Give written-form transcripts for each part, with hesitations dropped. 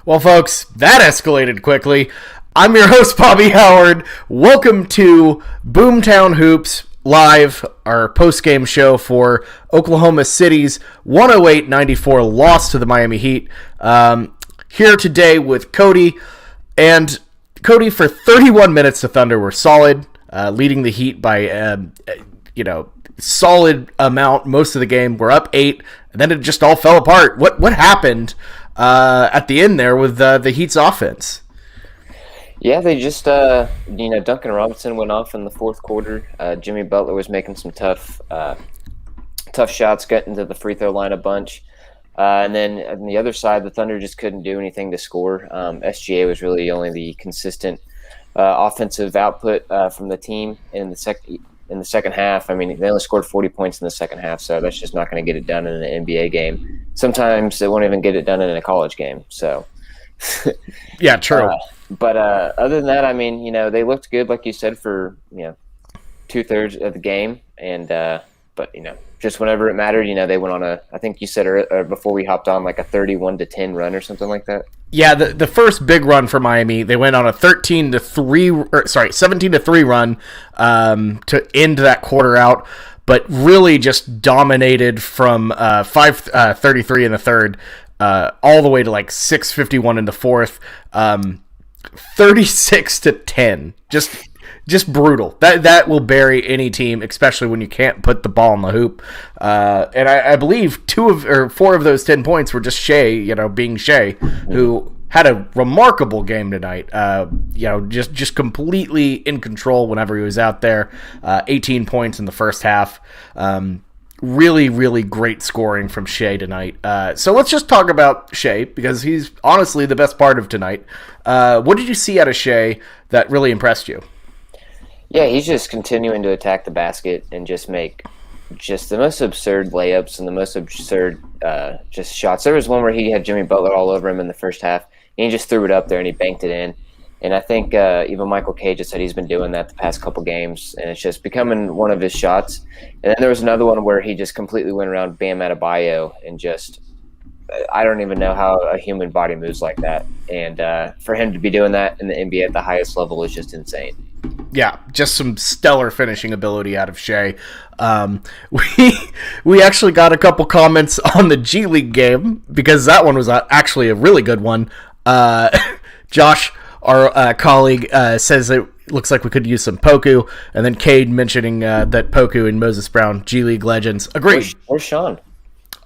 Well, folks, that escalated quickly. I'm your host, Bobby Howard. Welcome to Boomtown Hoops Live, our post-game show for Oklahoma City's 108-94 loss to the Miami Heat. Here today with Cody. And Cody, for 31 minutes, the Thunder were solid, leading the Heat by, solid amount most of the game. We're up 8, and then it just all fell apart. What happened at the end there with the Heat's offense? Yeah, they just, Duncan Robinson went off in the fourth quarter. Jimmy Butler was making some tough shots, getting to the free throw line a bunch. And then on the other side, the Thunder just couldn't do anything to score. SGA was really only the consistent offensive output from the team in the second half. I mean, they only scored 40 points in the second half, so that's just not going to get it done in an NBA game. Sometimes they won't even get it done in a college game. So, yeah, true. But other than that, I mean, they looked good, like you said, for 2/3 of the game, and but just whenever it mattered, they went on I think you said before we hopped on, like a 31-10 run or something like that. Yeah, the first big run for Miami, they went on a 17-3 run to end that quarter out, but really just dominated from 5:33 in the third all the way to like 6:51 in the fourth, 36-10, just brutal. That will bury any team, especially when you can't put the ball in the hoop. And I believe 4 of those 10 points were just Shea, being Shea, who had a remarkable game tonight. Just completely in control whenever he was out there. 18 points in the first half. Really, really great scoring from Shea tonight. So let's just talk about Shea, because he's honestly the best part of tonight. What did you see out of Shea that really impressed you? Yeah, he's just continuing to attack the basket and just make just the most absurd layups and the most absurd just shots. There was one where he had Jimmy Butler all over him in the first half, and he just threw it up there and he banked it in. And I think even Michael Cage just said he's been doing that the past couple games, and it's just becoming one of his shots. And then there was another one where he just completely went around Bam Adebayo and just – I don't even know how a human body moves like that. And for him to be doing that in the NBA at the highest level is just insane. Yeah, just some stellar finishing ability out of Shea. We actually got a couple comments on the G League game, because that one was actually a really good one. Josh, our colleague, says it looks like we could use some Poku, and then Cade mentioning that Poku and Moses Brown, G League legends. Agreed. Where's Sean?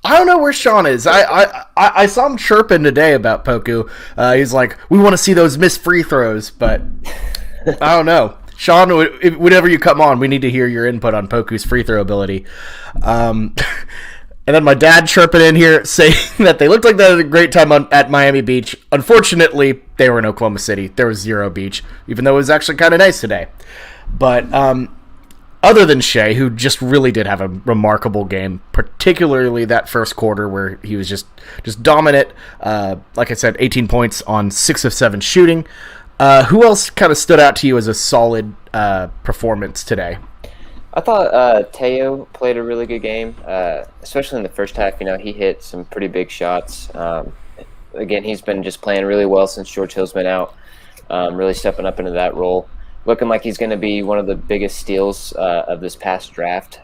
I don't know where Sean is. I saw him chirping today about Poku. He's like, we want to see those missed free throws, but I don't know. Sean, whenever you come on, we need to hear your input on Poku's free throw ability. And then my dad chirping in here saying that they looked like they had a great time at Miami Beach. Unfortunately, they were in Oklahoma City. There was zero beach, even though it was actually kind of nice today. But other than Shea, who just really did have a remarkable game, particularly that first quarter where he was just dominant. Like I said, 18 points on 6 of 7 shooting. Who else kind of stood out to you as a solid performance today? I thought Teo played a really good game, especially in the first half. He hit some pretty big shots. Again, he's been just playing really well since George Hill's been out, really stepping up into that role. Looking like he's going to be one of the biggest steals of this past draft,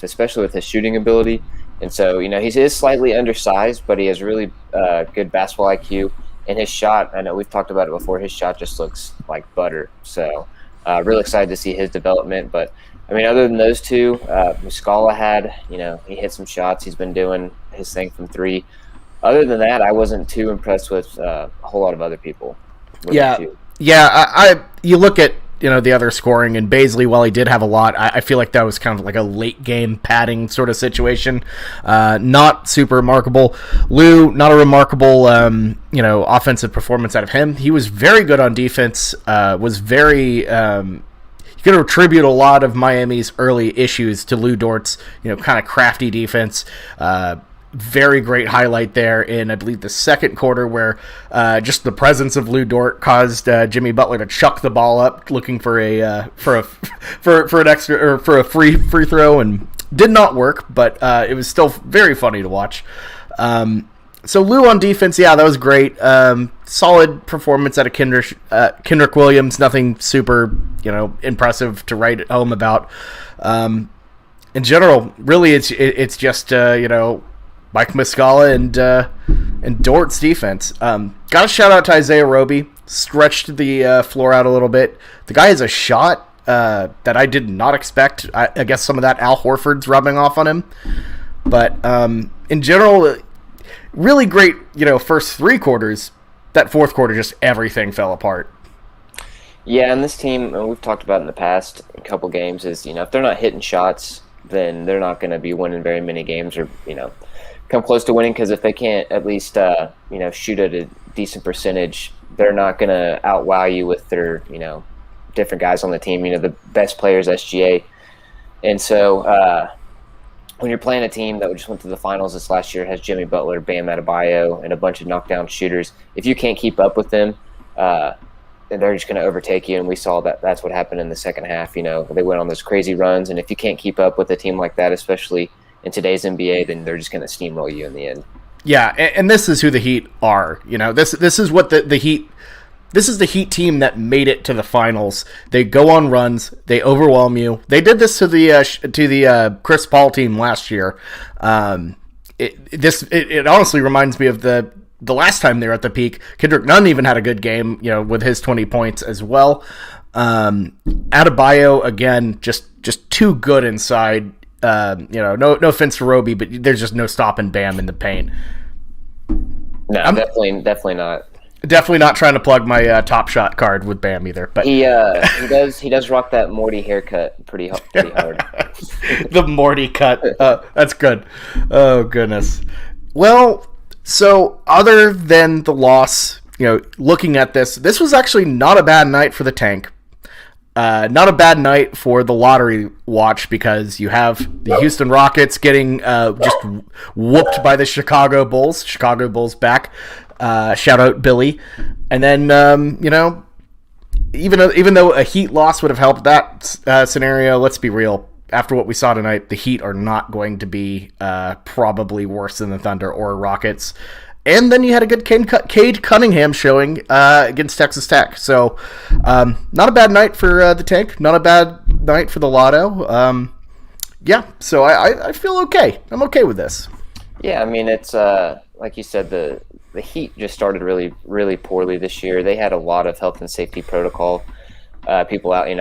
especially with his shooting ability. And so, he is slightly undersized, but he has really good basketball IQ. And his shot, I know we've talked about it before, his shot just looks like butter. So really excited to see his development. But, I mean, other than those two, Muscala had, he hit some shots. He's been doing his thing from 3. Other than that, I wasn't too impressed with a whole lot of other people. Yeah, you look at, the other scoring, and Baisley, while he did have a lot, I feel like that was kind of like a late game padding sort of situation. Not super remarkable. Lou, not a remarkable, offensive performance out of him. He was very good on defense, was very, you could attribute a lot of Miami's early issues to Lou Dort's, kind of crafty defense. Very great highlight there in, I believe, the second quarter, where just the presence of Lou Dort caused Jimmy Butler to chuck the ball up, looking for an extra, or for a free throw, and did not work. But it was still very funny to watch. So Lou on defense, yeah, that was great. Solid performance out of Kendrick Williams. Nothing super, impressive to write home about. In general, really, it's just Mike Muscala and Dort's defense. Got a shout out to Isaiah Roby. Stretched the floor out a little bit. The guy has a shot that I did not expect. I guess some of that Al Horford's rubbing off on him. But in general, really great, first 3 quarters. That fourth quarter, just everything fell apart. Yeah, and this team, and we've talked about in the past a couple games, is, if they're not hitting shots, then they're not going to be winning very many games or, come close to winning, because if they can't at least, shoot at a decent percentage, they're not going to outwow you with their, different guys on the team, the best players, SGA. And so when you're playing a team that just went to the finals this last year, has Jimmy Butler, Bam Adebayo, and a bunch of knockdown shooters, if you can't keep up with them, they're just going to overtake you. And we saw that's what happened in the second half. They went on those crazy runs, and if you can't keep up with a team like that, especially in today's NBA, then they're just going to steamroll you in the end. Yeah, and this is who the Heat are. This is what the Heat. This is the Heat team that made it to the finals. They go on runs. They overwhelm you. They did this to the Chris Paul team last year. It honestly reminds me of the last time they were at the peak. Kendrick Nunn even had a good game, with his 20 points as well. Adebayo again, just too good inside. No offense to Roby, but there's just no stopping Bam in the paint. No, definitely not. Definitely not trying to plug my Top Shot card with Bam either. But he does rock that Morty haircut pretty hard. The Morty cut. That's good. Oh goodness. Well, so other than the loss, looking at this was actually not a bad night for the tank. Not a bad night for the lottery watch, because you have the Houston Rockets getting just whooped by the Chicago Bulls. Chicago Bulls back. Shout out Billy. And then, even though a Heat loss would have helped that scenario, let's be real. After what we saw tonight, the Heat are not going to be probably worse than the Thunder or Rockets. And then you had a good Cade Cunningham showing against Texas Tech. So, not a bad night for the tank. Not a bad night for the Lotto. Yeah, so I feel okay. I'm okay with this. Yeah, I mean, it's like you said, the Heat just started really, really poorly this year. They had a lot of health and safety protocol people out. I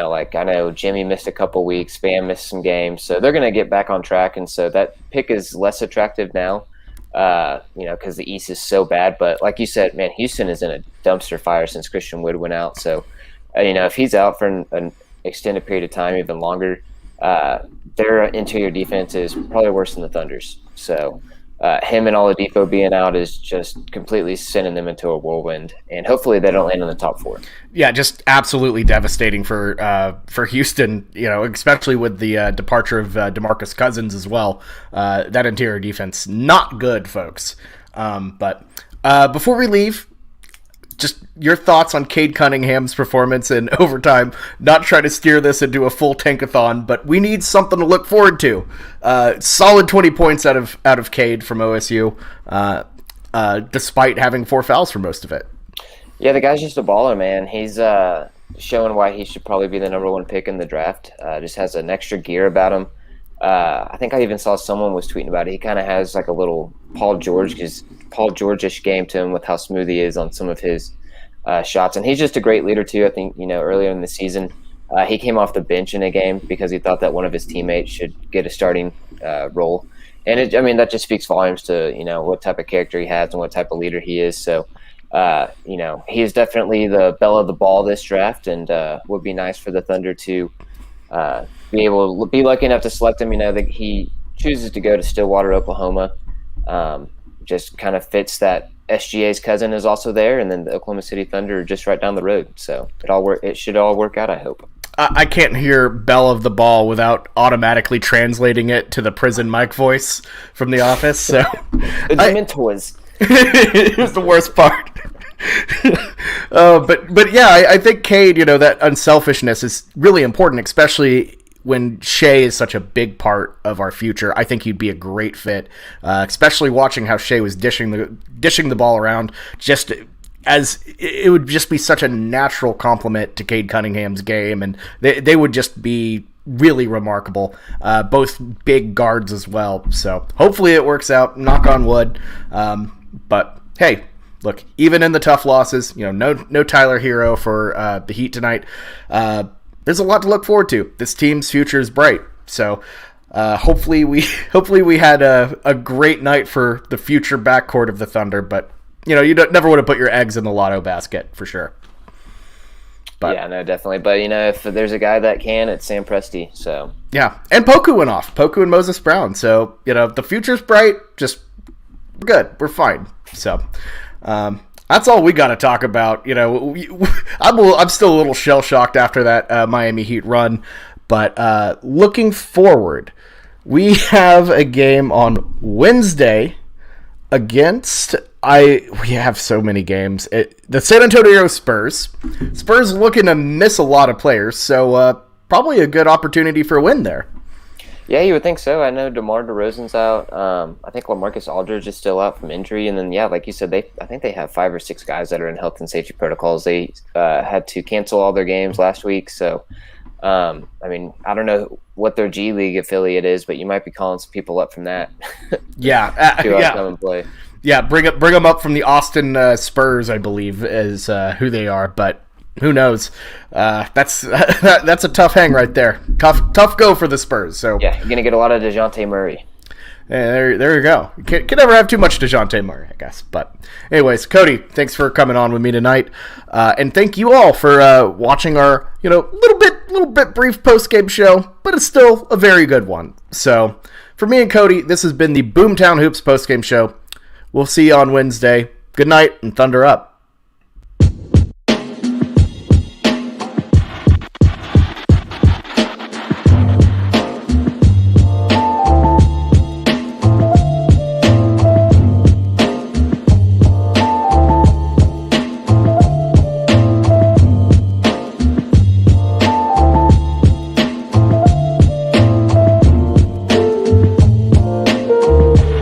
know Jimmy missed a couple weeks, Bam missed some games, so they're going to get back on track. And so that pick is less attractive now, because the East is so bad. But like you said, man, Houston is in a dumpster fire since Christian Wood went out. So, if he's out for an extended period of time, even longer, their interior defense is probably worse than the Thunder's. So. Him and Oladipo being out is just completely sending them into a whirlwind, and hopefully they don't land in the top 4. Yeah, just absolutely devastating for Houston. Especially with the departure of DeMarcus Cousins as well. That interior defense not good, folks. But before we leave, just your thoughts on Cade Cunningham's performance in overtime. Not trying to steer this into a full tankathon, but we need something to look forward to. Solid 20 points out of Cade from OSU, despite having 4 fouls for most of it. Yeah, the guy's just a baller, man. He's showing why he should probably be the number 1 pick in the draft. Just has an extra gear about him. I think I even saw someone was tweeting about it. He kind of has like a little Paul George-ish game to him with how smooth he is on some of his shots. And he's just a great leader too. I think, earlier in the season, he came off the bench in a game because he thought that one of his teammates should get a starting role. And that just speaks volumes to, what type of character he has and what type of leader he is. So, he is definitely the belle of the ball this draft, and would be nice for the Thunder to be able to be lucky enough to select him. That he chooses to go to Stillwater, Oklahoma. Just kind of fits that SGA's cousin is also there, and then the Oklahoma City Thunder are just right down the road. So it should all work out, I hope. I can't hear belle of the ball without automatically translating it to the prison Mike voice from The Office. So the Dementors. It was the worst part. But yeah, I think Cade, that unselfishness is really important, especially when Shea is such a big part of our future, I think he'd be a great fit, especially watching how Shea was dishing the ball around. Just as it would just be such a natural complement to Cade Cunningham's game, and they would just be really remarkable, both big guards as well. So hopefully it works out, knock on wood. But hey, look, even in the tough losses, no Tyler Hero for the Heat tonight. There's a lot to look forward to. This team's future is bright. So hopefully we had a great night for the future backcourt of the Thunder. But you never would have put your eggs in the lotto basket for sure. But, yeah, no, definitely. But, if there's a guy that can, it's Sam Presti. So yeah, and Poku went off. Poku and Moses Brown. So, the future's bright. Just, we're good. We're fine. So, that's all we got to talk about. I'm still a little shell-shocked after that Miami Heat run. But looking forward, we have a game on Wednesday against... we have so many games. The San Antonio Spurs. Spurs looking to miss a lot of players, so probably a good opportunity for a win there. Yeah, you would think so. I know DeMar DeRozan's out. I think LaMarcus Aldridge is still out from injury. And then, yeah, like you said, I think they have 5 or 6 guys that are in health and safety protocols. They had to cancel all their games last week. So, I don't know what their G League affiliate is, but you might be calling some people up from that. Yeah. to come and play. Yeah, bring them up from the Austin Spurs, I believe, is who they are. But who knows? That's a tough hang right there. Tough go for the Spurs. So yeah, you're gonna get a lot of DeJounte Murray. Yeah, there you go. You can never have too much DeJounte Murray, I guess. But anyways, Cody, thanks for coming on with me tonight, and thank you all for watching our little bit brief post game show, but it's still a very good one. So for me and Cody, this has been the Boomtown Hoops post game show. We'll see you on Wednesday. Good night and Thunder up.